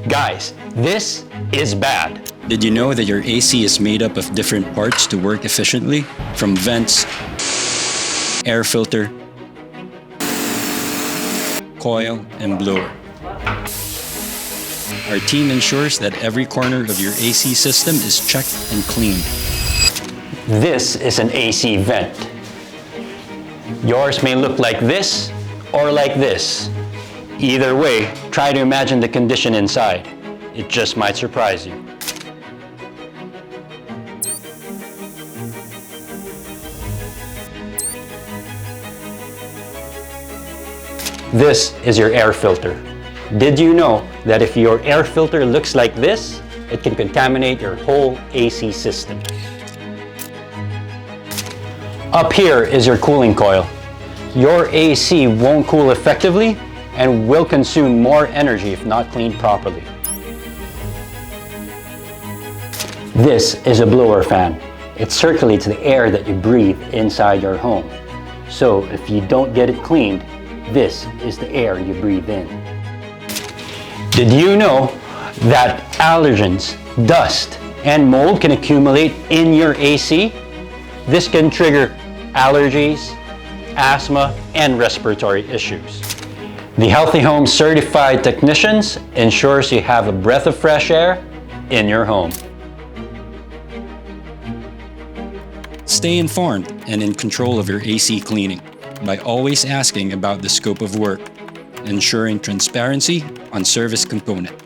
Guys, this is bad. Did you know that your AC is made up of different parts to work efficiently? From vents, air filter, coil, and blower. Our team ensures that every corner of your AC system is checked and cleaned. This is an AC vent. Yours may look like this or like this. Either way, try to imagine the condition inside. It just might surprise you. This is your air filter. Did you know that if your air filter looks like this, it can contaminate your whole AC system? Up here is your cooling coil. Your AC won't cool effectively and will consume more energy if not cleaned properly. This is a blower fan. It circulates the air that you breathe inside your home. So if you don't get it cleaned, this is the air you breathe in. Did you know that allergens, dust, and mold can accumulate in your AC? This can trigger allergies, asthma, and respiratory issues. The Healthy Home Certified Technicians ensures you have a breath of fresh air in your home. Stay informed and in control of your AC cleaning by always asking about the scope of work, ensuring transparency on service component.